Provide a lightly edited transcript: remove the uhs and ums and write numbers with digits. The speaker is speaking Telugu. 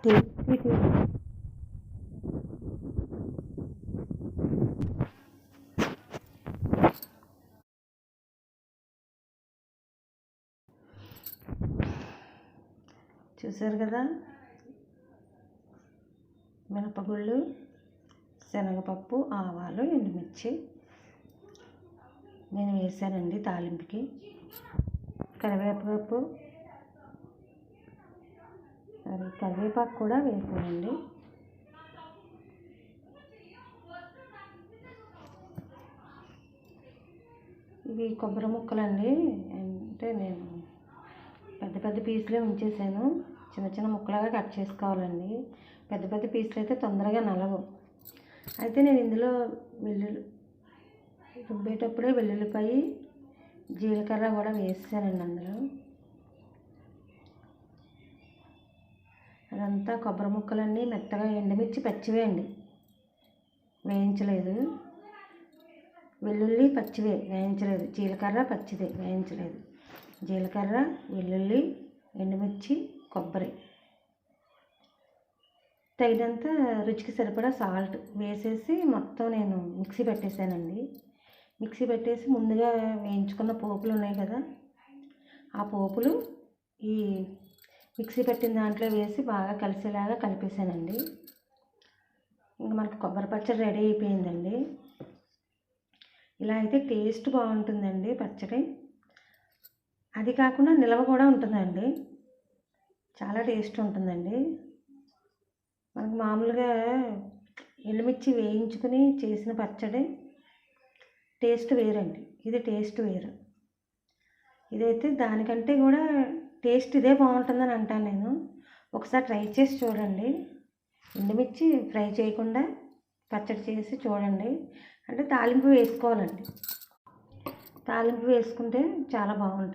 టేస్టీ చూసారు కదా, మినపగుళ్ళు, శనగపప్పు, ఆవాలు, ఎండుమిర్చి నేను వేసానండి తాలింపుకి. కరివేపాకు కూడా వేసానండి. ఇవి కొబ్బరి ముక్కలండి. అంటే నేను పెద్ద పెద్ద పీసులే ఉంచేసాను. చిన్న చిన్న ముక్కలుగా కట్ చేసుకోవాలండి. పెద్ద పెద్ద పీసులు అయితే తొందరగా నలవు. అయితే నేను ఇందులో రుబ్బేటప్పుడే వెల్లుల్లిపాయ, జీలకర్ర కూడా వేసానండి. అందులో అదంతా కొబ్బరి ముక్కలన్నీ మెత్తగా, ఎండుమిర్చి పచ్చివే అండి, వేయించలేదు. వెల్లుల్లి పచ్చివే, వేయించలేదు. జీలకర్ర పచ్చిదే, వేయించలేదు. జీలకర్ర, వెల్లుల్లి, ఎండుమిర్చి, కొబ్బరి, తగినంత రుచికి సరిపడా సాల్ట్ వేసేసి మొత్తం నేను మిక్సీ పెట్టేశానండి. మిక్సీ పెట్టేసి ముందుగా వేయించుకున్న పోపులు ఉన్నాయి కదా, ఆ పోపులు ఈ మిక్సీ పెట్టిన దాంట్లో వేసి బాగా కలిసేలాగా కలిపేసానండి. ఇంకా మనకు కొబ్బరి పచ్చడి రెడీ అయిపోయిందండి. ఇలా అయితే టేస్ట్ బాగుంటుందండి పచ్చడి. అది కాకుండా నిల్వ కూడా ఉంటుందండి, చాలా టేస్ట్ ఉంటుందండి. మనకు మామూలుగా ఎండుమిర్చి వేయించుకుని చేసిన పచ్చడి టేస్ట్ వేరండి, ఇది టేస్ట్ వేరు. ఇదైతే దానికంటే కూడా టేస్ట్ ఇదే బాగుంటుందని అంటాను నేను. ఒకసారి ట్రై చేసి చూడండి. ఎండుమిర్చి ఫ్రై చేయకుండా పచ్చడి చేసి చూడండి. అంటే తాలింపు వేసుకోవాలండి. తాలింపు వేసుకుంటే చాలా బాగుంటుంది.